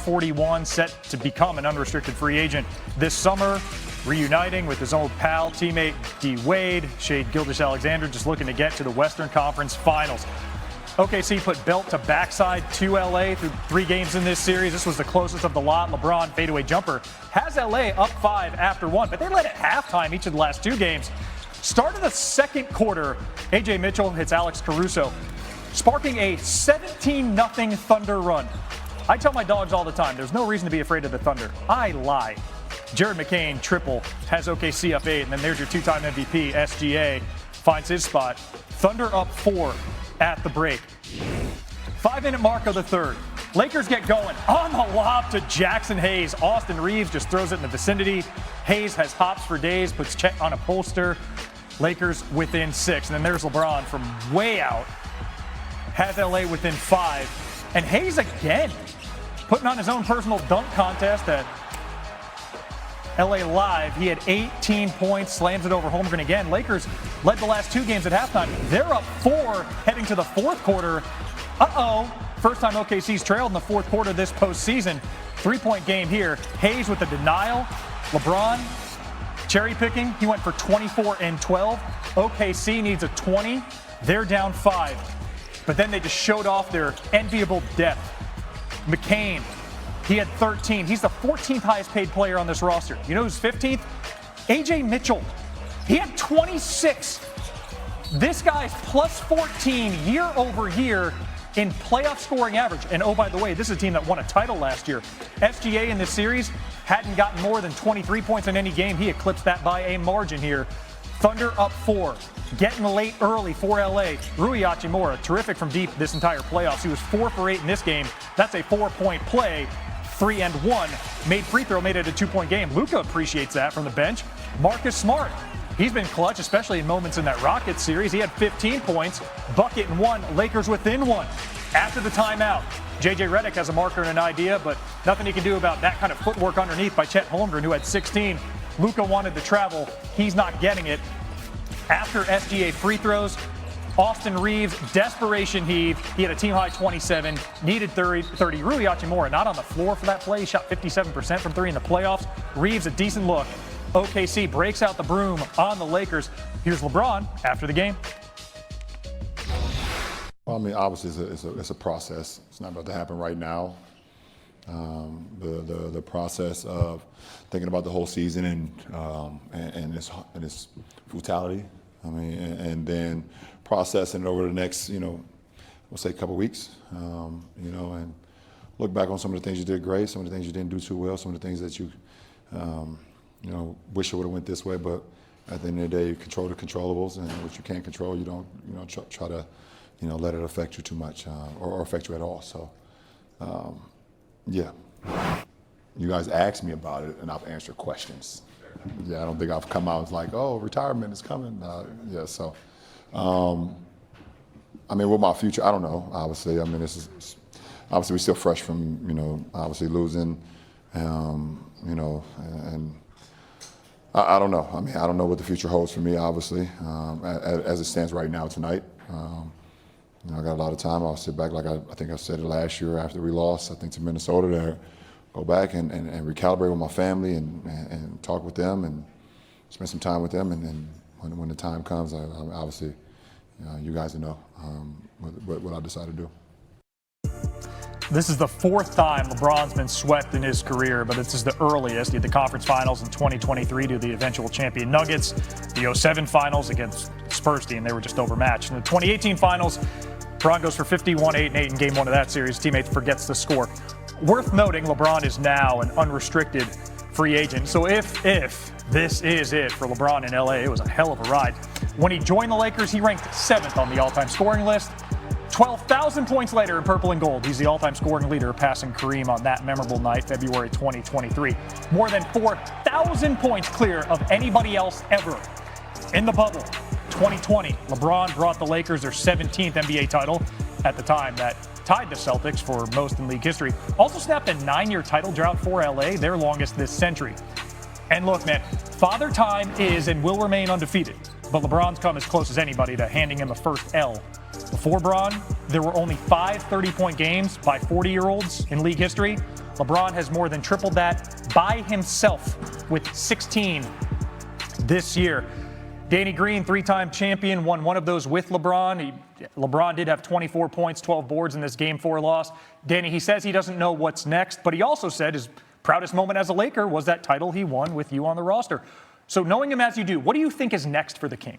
41, set to become an unrestricted free agent this summer, reuniting with his old pal, teammate D. Wade. Shai Gilgeous-Alexander just looking to get to the Western Conference Finals. OKC put belt to backside to LA through 3 games in this series. This was the closest of the lot. LeBron fadeaway jumper has LA up 5 after 1, but they led at halftime each of the last 2 games. Start of the second quarter, A.J. Mitchell hits Alex Caruso, sparking a 17-0 Thunder run. I tell my dogs all the time, there's no reason to be afraid of the Thunder. I lie. Jared McCain, triple, has OKC up 8, and then there's your 2-time MVP, SGA, finds his spot. Thunder up 4 at the break. 5-minute mark of the third. Lakers get going on the lob to Jackson Hayes. Austin Reeves just throws it in the vicinity. Hayes has hops for days, puts Chet on a poster. Lakers within 6. And then there's LeBron from way out. Has LA within 5. And Hayes again, putting on his own personal dunk contest at LA Live. He had 18 points, slams it over Holmgren again. Lakers led the last 2 games at halftime. They're up 4 heading to the fourth quarter. First time OKC's trailed in the fourth quarter this postseason. 3-point game here. Hayes with the denial. LeBron cherry picking. He went for 24 and 12. OKC needs a 20. They're down 5. But then they just showed off their enviable depth. McCain, he had 13. He's the 14th highest paid player on this roster. You know who's 15th? A.J. Mitchell. He had 26. This guy's plus 14 year over year in playoff scoring average. And oh, by the way, this is a team that won a title last year. SGA in this series hadn't gotten more than 23 points in any game. He eclipsed that by a margin here. Thunder up 4. Getting late early for LA. Rui Hachimura, terrific from deep this entire playoffs. He was 4 for 8 in this game. That's a 4-point play. 3 and 1. Made free throw, made it a 2-point game. Luka appreciates that from the bench. Marcus Smart. He's been clutch, especially in moments in that Rockets series. He had 15 points, bucket and 1, Lakers within 1. After the timeout, J.J. Redick has a marker and an idea, but nothing he can do about that kind of footwork underneath by Chet Holmgren, who had 16. Luka wanted to travel. He's not getting it. After SGA free throws, Austin Reeves, desperation heave. He had a team-high 27, needed 30. Rui Hachimura not on the floor for that play. He shot 57% from 3 in the playoffs. Reeves, a decent look. OKC breaks out the broom on the Lakers. Here's LeBron after the game. Well, I mean, obviously it's a process. It's not about to happen right now. The process of thinking about the whole season and its brutality. I mean, and then processing it over the next, we'll say a couple weeks, and look back on some of the things you did great, some of the things you didn't do too well, some of the things that you wish it would have went this way, but at the end of the day, you control the controllables, and what you can't control, you don't, try to, let it affect you too much or affect you at all. So, yeah, you guys asked me about it, and I've answered questions. Yeah, I don't think I've come out and like, oh, retirement is coming. So, I mean, with my future, I don't know. Obviously, I mean, this is obviously we're still fresh from, obviously losing, and I don't know. I mean, I don't know what the future holds for me, obviously, as it stands right now tonight. I got a lot of time. I'll sit back, like I think I said it last year after we lost, I think, to Minnesota there. Go back and recalibrate with my family and talk with them and spend some time with them. And then when the time comes, I obviously, you guys will know what I decide to do. This is the 4th time LeBron's been swept in his career, but this is the earliest. He had the conference finals in 2023 to the eventual champion Nuggets, the 07 finals against Spurs team. They were just overmatched. In the 2018 finals, LeBron goes for 51, 8, and 8 in game 1 of that series. Teammate forgets the score. Worth noting, LeBron is now an unrestricted free agent. So if this is it for LeBron in LA, it was a hell of a ride. When he joined the Lakers, he ranked 7th on the all-time scoring list. 12,000 points later in purple and gold, he's the all-time scoring leader, passing Kareem on that memorable night, February 2023. More than 4,000 points clear of anybody else ever. In the bubble, 2020, LeBron brought the Lakers their 17th NBA title at the time. That tied the Celtics for most in league history. Also snapped a 9-year title drought for LA, their longest this century. And look, man, Father Time is and will remain undefeated, but LeBron's come as close as anybody to handing him a first L. Before Bron, there were only 5 30-point games by 40-year-olds in league history. LeBron has more than tripled that by himself with 16 this year. Danny Green, three-time champion, won one of those with LeBron. LeBron did have 24 points, 12 boards in this Game 4 loss. Danny, he says he doesn't know what's next, but he also said his proudest moment as a Laker was that title he won with you on the roster. So knowing him as you do, what do you think is next for the King?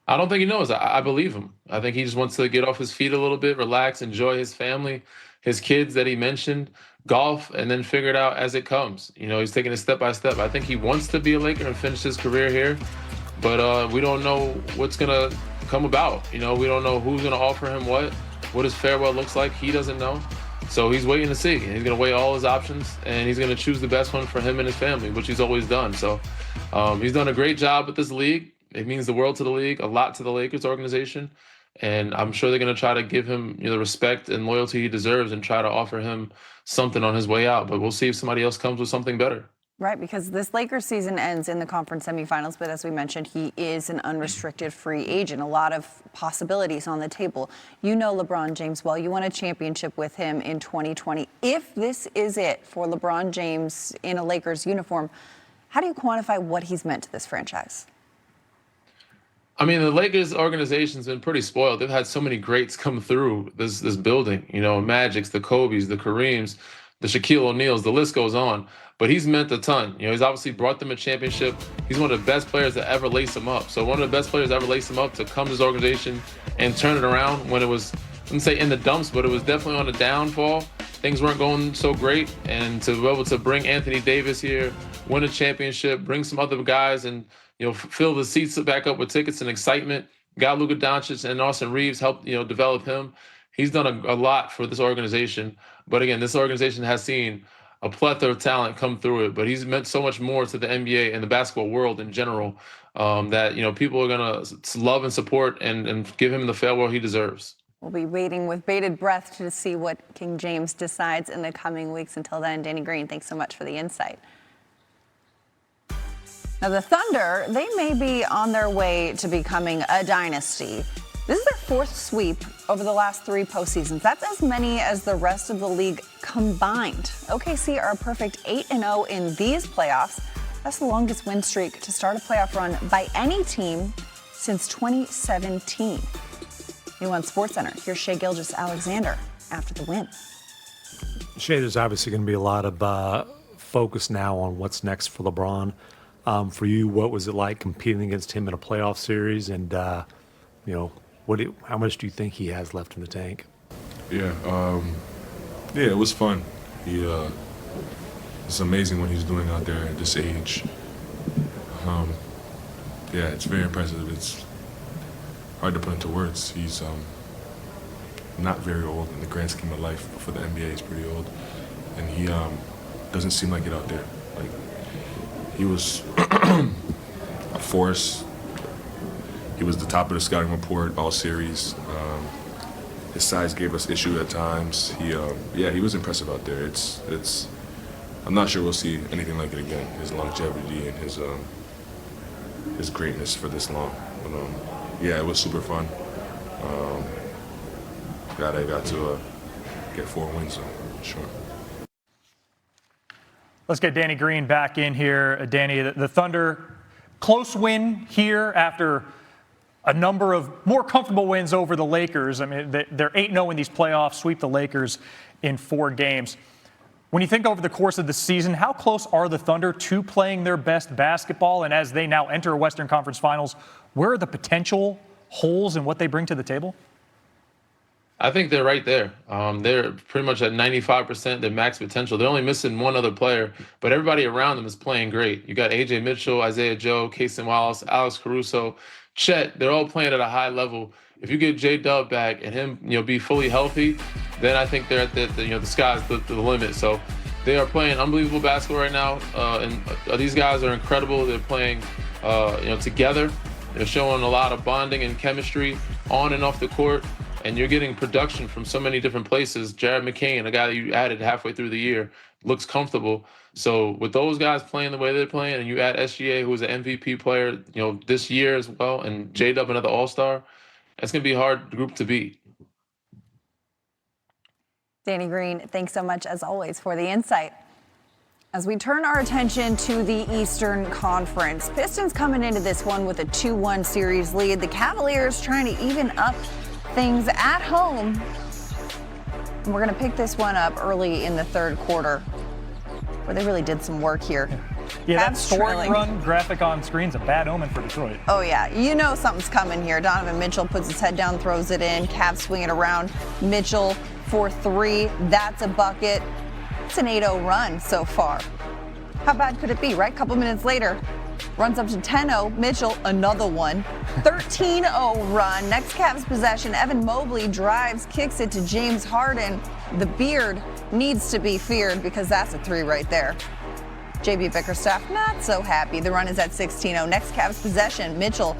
I don't think he knows. I believe him. I think he just wants to get off his feet a little bit, relax, enjoy his family, his kids that he mentioned, golf, and then figure it out as it comes. You know, he's taking it step by step. I think he wants to be a Laker and finish his career here, but we don't know what's going to come about. You know, we don't know who's going to offer him what his farewell looks like. He doesn't know. So he's waiting to see. And he's going to weigh all his options, and he's going to choose the best one for him and his family, which he's always done. So he's done a great job with this league. It means the world to the league, a lot to the Lakers organization. And I'm sure they're going to try to give him, you know, the respect and loyalty he deserves and try to offer him something on his way out. But we'll see if somebody else comes with something better. Right, because this Lakers season ends in the conference semifinals, but as we mentioned, he is an unrestricted free agent. A lot of possibilities on the table. You know LeBron James well. You won a championship with him in 2020. If this is it for LeBron James in a Lakers uniform, how do you quantify what he's meant to this franchise? I mean, the Lakers organization's been pretty spoiled. They've had so many greats come through this building. You know, Magics, the Kobe's, the Kareems, the Shaquille O'Neals, the list goes on. But he's meant a ton. You know, he's obviously brought them a championship. He's one of the best players to ever lace them up. So one of the best players to ever lace them up to come to this organization and turn it around when it was, I wouldn't say in the dumps, but it was definitely on the downfall. Things weren't going so great. And to be able to bring Anthony Davis here, win a championship, bring some other guys and, you know, fill the seats back up with tickets and excitement. Got Luka Doncic and Austin Reeves helped, you know, develop him. He's done a lot for this organization. But again, this organization has seen a plethora of talent come through it. But he's meant so much more to the NBA and the basketball world in general that, you know, people are going to love and support and give him the farewell he deserves. We'll be waiting with bated breath to see what King James decides in the coming weeks. Until then, Danny Green, thanks so much for the insight. Now, the Thunder, they may be on their way to becoming a dynasty. This is their fourth sweep over the last 3 postseasons. That's as many as the rest of the league combined. OKC are a perfect 8-0 in these playoffs. That's the longest win streak to start a playoff run by any team since 2017. New on SportsCenter, here's Shai Gilgeous-Alexander after the win. Shai, there's obviously going to be a lot of focus now on what's next for LeBron. For you, what was it like competing against him in a playoff series? And, you know, how much do you think he has left in the tank? Yeah, it was fun. It's amazing what he's doing out there at this age. Yeah, it's very impressive. It's hard to put into words. He's not very old in the grand scheme of life, but for the NBA, he's pretty old. And he doesn't seem like it out there. Like, he was a force. He was the top of the scouting report all series. His size gave us issue at times. He was impressive out there. I'm not sure we'll see anything like it again. His longevity and his greatness for this long. But, it was super fun. Glad I got to get 4 wins, for sure. Let's get Danny Green back in here. Danny, the Thunder, close win here after a number of more comfortable wins over the Lakers. I mean, they're 8-0 in these playoffs, sweep the Lakers in 4 games. When you think over the course of the season, how close are the Thunder to playing their best basketball? And as they now enter Western Conference Finals, where are the potential holes in what they bring to the table? I think they're right there. They're pretty much at 95% their max potential. They're only missing one other player, but everybody around them is playing great. You got A.J. Mitchell, Isaiah Joe, Casey Wallace, Alex Caruso, Chet. They're all playing at a high level. If you get J-Dub back and him, be fully healthy, then I think they're at the sky's the limit. So they are playing unbelievable basketball right now, and these guys are incredible. They're playing, together. They're showing a lot of bonding and chemistry on and off the court. And you're getting production from so many different places. Jared McCain, a guy that you added halfway through the year, looks comfortable. So with those guys playing the way they're playing, and you add SGA, who was an MVP player, this year as well, and J-Dub, another All-Star, that's going to be a hard group to beat. Danny Green, thanks so much as always for the insight. As we turn our attention to the Eastern Conference, Pistons coming into this one with a 2-1 series lead. The Cavaliers trying to even up things at home. And we're going to pick this one up early in the third quarter, where they really did some work here. Yeah, that Cavs scoring trailing. run graphic on screen's a bad omen for Detroit. Oh, yeah. You know something's coming here. Donovan Mitchell puts his head down, throws it in. Cavs swing it around. Mitchell for 3. That's a bucket. It's an 8-0 run so far. How bad could it be, right? A couple minutes later, runs up to 10-0. Mitchell, another one. 13-0 run. Next Cavs possession, Evan Mobley drives, kicks it to James Harden. The beard needs to be feared because that's a 3 right there. JB Bickerstaff not so happy. The run is at 16-0. Next Cavs possession, Mitchell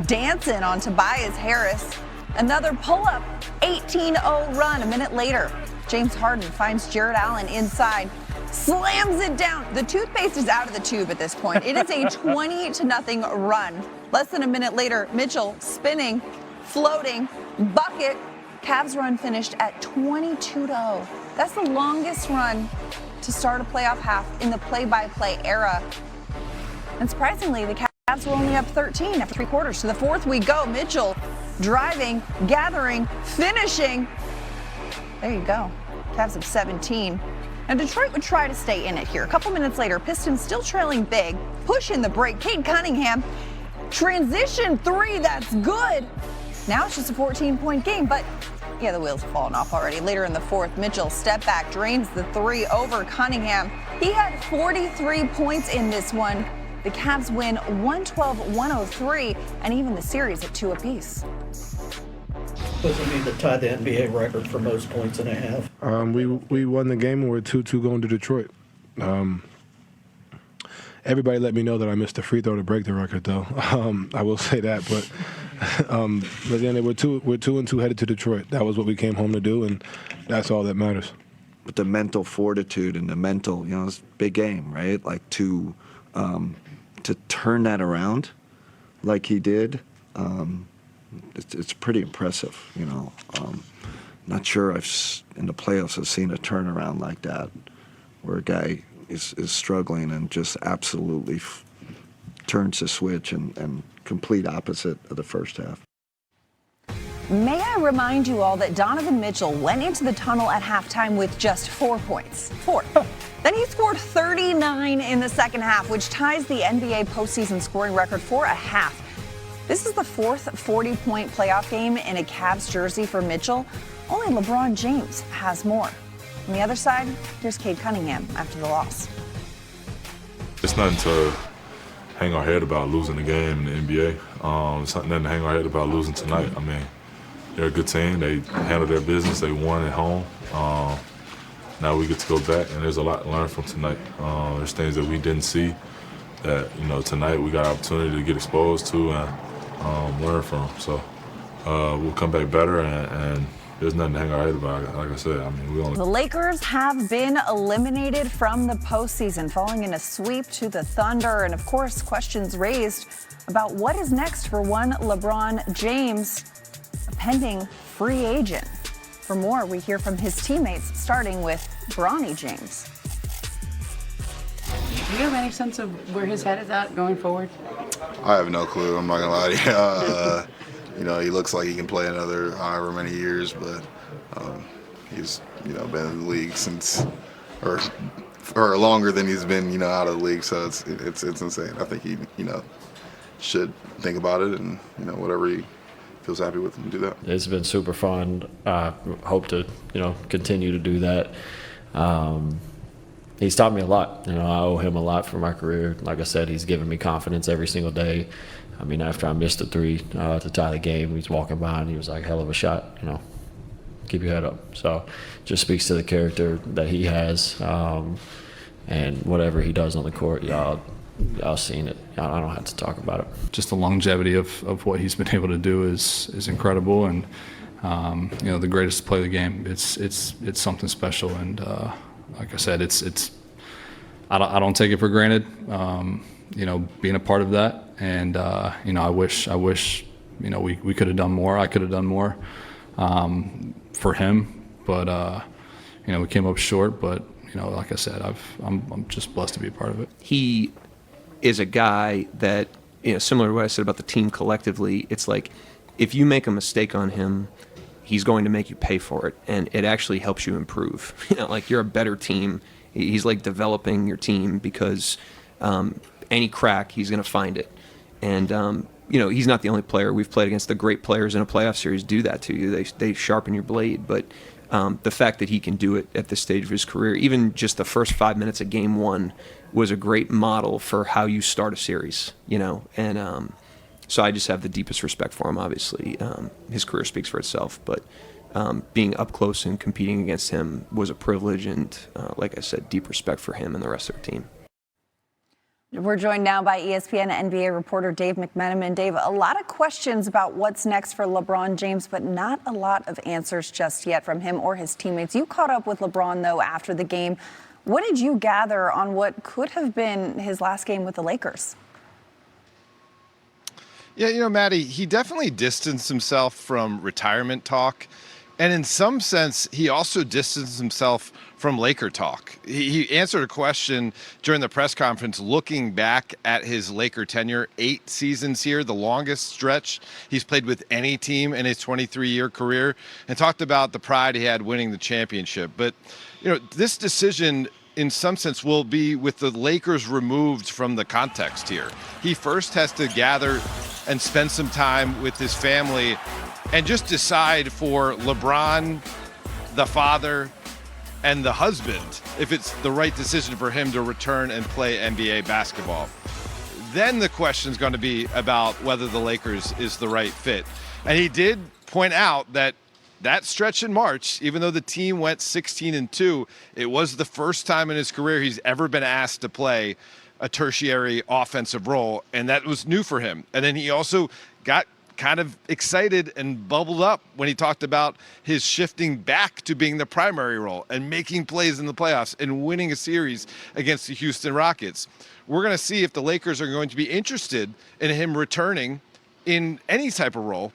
dancing on Tobias Harris. Another pull-up, 18-0 run. A minute later, James Harden finds Jared Allen inside, slams it down. The toothpaste is out of the tube at this point. It is a 20-0 run. Less than a minute later, Mitchell spinning, floating, bucket. Cavs run finished at 22-0. That's the longest run to start a playoff half in the play-by-play era. And surprisingly, the Cavs were only up 13 after 3 quarters. To the fourth we go. Mitchell driving, gathering, finishing. There you go. Cavs up 17. And Detroit would try to stay in it here. A couple minutes later, Pistons still trailing big, push in the break. Cade Cunningham, transition 3, that's good. Now it's just a 14-point game, but yeah, the wheels have fallen off already. Later in the fourth, Mitchell step back, drains the 3 over Cunningham. He had 43 points in this one. The Cavs win 112-103, and even the series at 2 apiece. What does it mean to tie the NBA record for most points in a half? We won the game and we're 2-2 going to Detroit. Everybody let me know that I missed a free throw to break the record, though. I will say that, but then we're 2-2 headed to Detroit. That was what we came home to do, and that's all that matters. But the mental fortitude and the mental, it's a big game, right? Like to turn that around, like he did. It's pretty impressive, Not sure in the playoffs I've seen a turnaround like that, where a guy is struggling and just absolutely turns the switch and complete opposite of the first half. May I remind you all that Donovan Mitchell went into the tunnel at halftime with just 4 points. 4. Then he scored 39 in the second half, which ties the NBA postseason scoring record for a half. This is the 4th 40-point playoff game in a Cavs jersey for Mitchell. Only LeBron James has more. On the other side, here's Cade Cunningham after the loss. It's nothing to hang our head about losing the game in the NBA. It's nothing to hang our head about losing tonight. I mean, they're a good team. They handled their business. They won at home. Now we get to go back, and there's a lot to learn from tonight. There's things that we didn't see that, tonight we got an opportunity to get exposed to and learn from. So we'll come back better, and there's nothing to hang our head about. Like I said, The Lakers have been eliminated from the postseason, falling in a sweep to the Thunder. And of course, questions raised about what is next for one LeBron James, a pending free agent. For more, we hear from his teammates, starting with Bronny James. Do you have any sense of where his head is at going forward? I have no clue. I'm not gonna lie to you. He looks like he can play another however many years, but he's been in the league since or longer than he's been out of the league. So it's insane. I think he should think about it and whatever he feels happy with him, do that. It's been super fun. I hope to continue to do that. He's taught me a lot. I owe him a lot for my career. Like I said, he's given me confidence every single day. After I missed the 3 to tie the game, he's walking by and he was like, hell of a shot, keep your head up. So just speaks to the character that he has, and whatever he does on the court, y'all seen it. I don't have to talk about it. Just the longevity of what he's been able to do is incredible, and the greatest play of the game. It's something special, and like I said, I don't take it for granted. Being a part of that, and I wish we could have done more. I could have done more for him, but we came up short, but like I said, I'm just blessed to be a part of it. He is a guy that, similar to what I said about the team collectively, it's like if you make a mistake on him, he's going to make you pay for it, and it actually helps you improve. Like you're a better team. He's like developing your team because any crack, he's going to find it. And, he's not the only player. We've played against the great players in a playoff series do that to you. They sharpen your blade, but the fact that he can do it at this stage of his career, even just the first 5 minutes of game one, was a great model for how you start a series, and so I just have the deepest respect for him, obviously. His career speaks for itself, but being up close and competing against him was a privilege, and like I said, deep respect for him and the rest of the team. We're joined now by ESPN NBA reporter Dave McMenamin. Dave, a lot of questions about what's next for LeBron James, but not a lot of answers just yet from him or his teammates. You caught up with LeBron, though, after the game. What did you gather on what could have been his last game with the Lakers? Yeah, Maddie, he definitely distanced himself from retirement talk. And in some sense, he also distanced himself from Laker talk. He answered a question during the press conference looking back at his Laker tenure, 8 seasons here, the longest stretch he's played with any team in his 23-year career, and talked about the pride he had winning the championship. But, this decision in some sense will be with the Lakers removed from the context here. He first has to gather and spend some time with his family and just decide for LeBron, the father, and the husband if it's the right decision for him to return and play NBA basketball. Then the question is going to be about whether the Lakers is the right fit. And he did point out that stretch in March, even though the team went 16-2, it was the first time in his career he's ever been asked to play a tertiary offensive role, and that was new for him. And then he also got kind of excited and bubbled up when he talked about his shifting back to being the primary role and making plays in the playoffs and winning a series against the Houston Rockets. We're going to see if the Lakers are going to be interested in him returning in any type of role,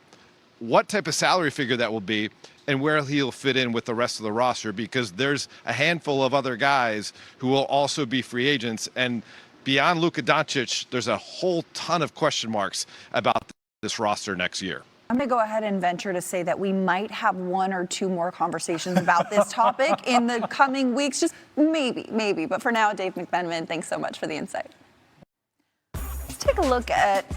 what type of salary figure that will be, and where he'll fit in with the rest of the roster, because there's a handful of other guys who will also be free agents. And beyond Luka Doncic, there's a whole ton of question marks about this roster next year. I'm going to go ahead and venture to say that we might have 1 or 2 more conversations about this topic in the coming weeks. Just maybe. But for now, Dave McMenamin, thanks so much for the insight. Let's take a look at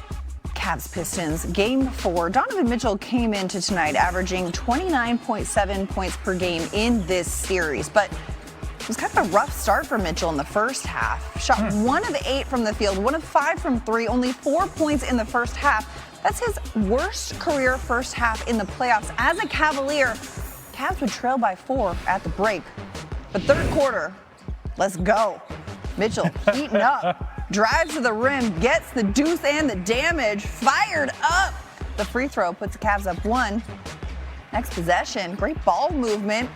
Cavs Pistons game 4. Donovan Mitchell came into tonight averaging 29.7 points per game in this series, but it was kind of a rough start for Mitchell in the first half. Shot 1 of 8 from the field, 1 of 5 from 3, only 4 points in the first half. That's his worst career first half in the playoffs. As a Cavalier, Cavs would trail by 4 at the break. But third quarter, let's go. Mitchell heating up, drives to the rim, gets the deuce and the damage, fired up. The free throw puts the Cavs up 1. Next possession, great ball movement.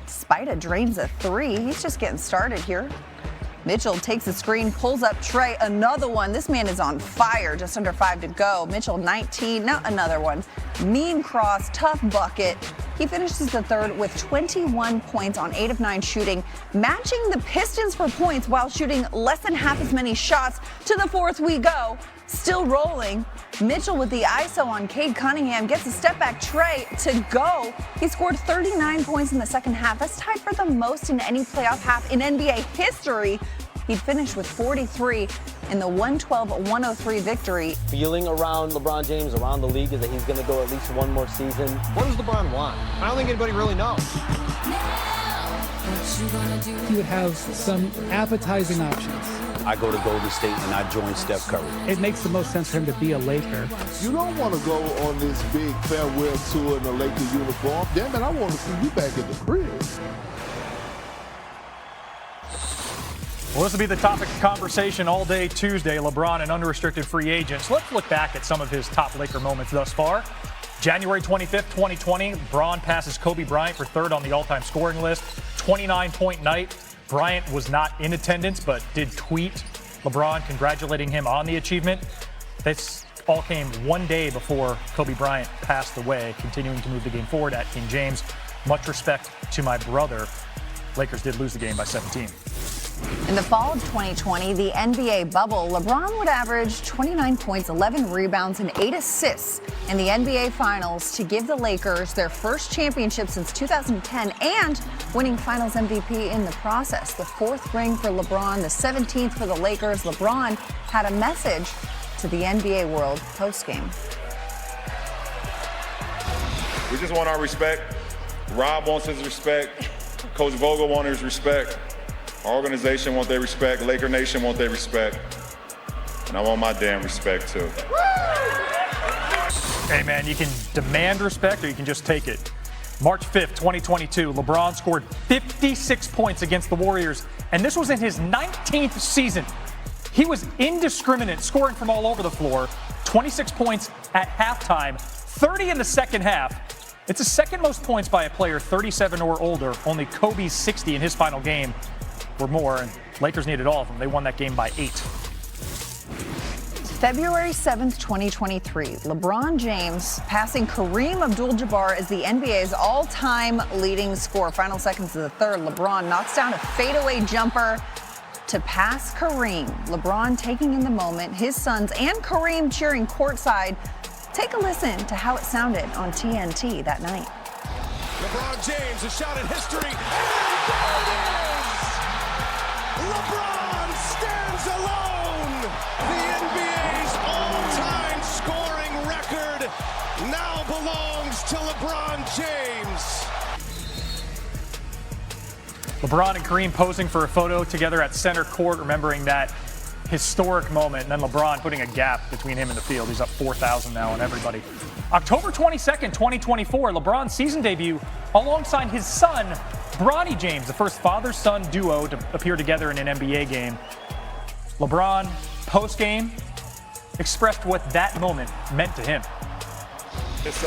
Spida drains a 3. He's just getting started here. Mitchell takes the screen, pulls up Trey, another one. This man is on fire, just under 5 to go. Mitchell 19, now another one. Mean cross, tough bucket. He finishes the third with 21 points on 8 of 9 shooting, matching the Pistons for points while shooting less than half as many shots. To the fourth we go, still rolling. Mitchell with the ISO on Cade Cunningham gets a step back tray to go. He scored 39 points in the second half. That's tied for the most in any playoff half in NBA history. He'd finished with 43 in the 112-103 victory. Feeling around LeBron James, around the league, is that he's going to go at least 1 more season. What does LeBron want? I don't think anybody really knows. He would have some appetizing options. I go to Golden State and I join Steph Curry. It makes the most sense for him to be a Laker. You don't want to go on this big farewell tour in a Laker uniform. Damn it, I want to see you back at the crib. Well, this will be the topic of conversation all day Tuesday. LeBron and unrestricted free agents. Let's look back at some of his top Laker moments thus far. January 25th, 2020, LeBron passes Kobe Bryant for 3rd on the all-time scoring list. 29-point night. Bryant was not in attendance, but did tweet LeBron congratulating him on the achievement. This all came 1 day before Kobe Bryant passed away, continuing to move the game forward at King James. Much respect to my brother. Lakers did lose the game by 17. In the fall of 2020, the NBA bubble, LeBron would average 29 points, 11 rebounds, and 8 assists in the NBA Finals to give the Lakers their first championship since 2010 and winning Finals MVP in the process. The 4th ring for LeBron, the 17th for the Lakers. LeBron had a message to the NBA world postgame. We just want our respect. Rob wants his respect. Coach Vogel wants his respect. Our organization wants their respect. Laker Nation wants their respect. And I want my damn respect too. Hey man, you can demand respect or you can just take it. March 5th, 2022, LeBron scored 56 points against the Warriors, and this was in his 19th season. He was indiscriminate, scoring from all over the floor. 26 points at halftime, 30 in the second half. It's the second most points by a player 37 or older. Only Kobe's 60 in his final game were more, and Lakers needed all of them. They won that game by 8. February 7th, 2023, LeBron James passing Kareem Abdul-Jabbar as the NBA's all-time leading scorer. Final seconds of the third, LeBron knocks down a fadeaway jumper to pass Kareem. LeBron taking in the moment, his sons and Kareem cheering courtside. Take a listen to how it sounded on TNT that night. LeBron James, a shot at history. And there it is! LeBron stands alone. The NBA's all-time scoring record now belongs to LeBron James. LeBron and Kareem posing for a photo together at center court, remembering that historic moment, and then LeBron putting a gap between him and the field. He's up 4,000 now on everybody. October 22nd, 2024, LeBron's season debut alongside his son, Bronny James, the first father-son duo to appear together in an NBA game. LeBron, post-game, expressed what that moment meant to him. It's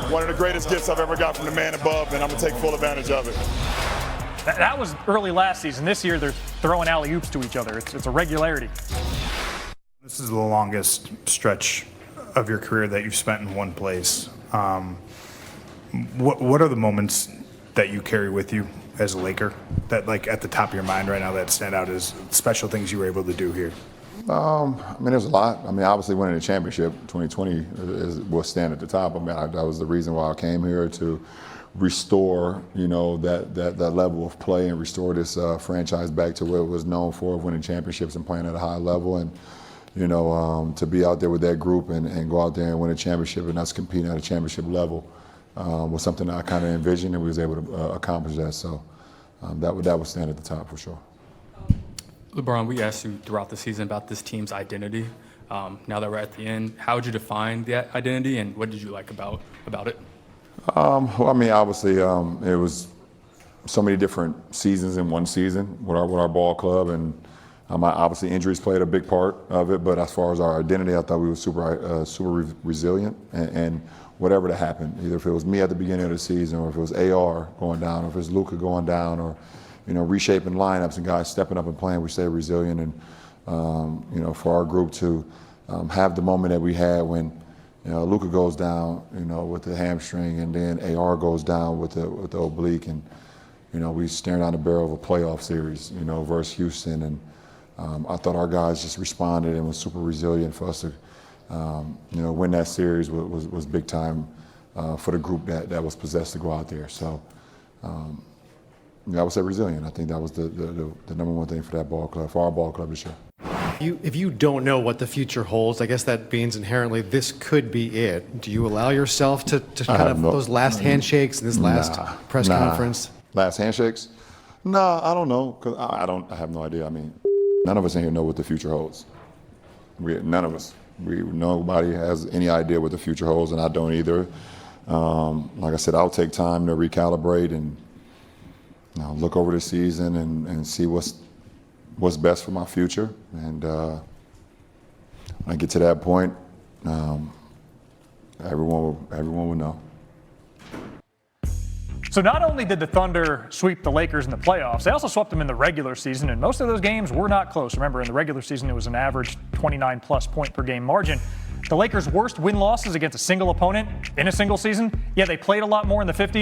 one of the greatest gifts I've ever got from the man above, and I'm going to take full advantage of it. That was early last season. This year, they're throwing alley-oops to each other. It's a regularity. This is the longest stretch of your career that you've spent in one place. What are the moments that you carry with you as a Laker that, like, at the top of your mind right now that stand out as special things you were able to do here? I mean, there's a lot. I mean, obviously winning the championship, 2020 will stand at the top. I mean, that was the reason why I came here, to restore, that level of play and restore this franchise back to what it was known for, winning championships and playing at a high level. And, to be out there with that group and go out there and win a championship and us competing at a championship level was something that I kind of envisioned, and we was able to accomplish that. So that would stand at the top for sure. LeBron, we asked you throughout the season about this team's identity. Now that we're at the end, how would you define that identity, and what did you like about it? Well, I mean, obviously, it was so many different seasons in one season with our ball club, and obviously injuries played a big part of it. But as far as our identity, I thought we were super resilient, and whatever that happened, either if it was me at the beginning of the season, or if it was AR going down, or if it was Luka going down, or reshaping lineups and guys stepping up and playing, we stayed resilient. And for our group to have the moment that we had when Luka goes down, with the hamstring, and then AR goes down with the oblique, and we staring down the barrel of a playoff series, versus Houston, and I thought our guys just responded and was super resilient for us to, win that series was big time for the group that was possessed to go out there. So I would say resilient. I think that was the number one thing for that ball club, for our ball club this year. If you don't know what the future holds, I guess that means inherently this could be it. Do you allow yourself to kind of those last handshakes, this last press conference? Last handshakes? No, I don't know, because I have no idea. I mean, none of us in here know what the future holds. None of us. Nobody has any idea what the future holds, and I don't either. Like I said, I'll take time to recalibrate and look over the season and see what's best for my future. And when I get to that point, everyone will know. So not only did the Thunder sweep the Lakers in the playoffs, they also swept them in the regular season, and most of those games were not close. Remember, in the regular season, it was an average 29-plus point per game margin. The Lakers' worst win-losses against a single opponent in a single season, yeah, they played a lot more in the 50s.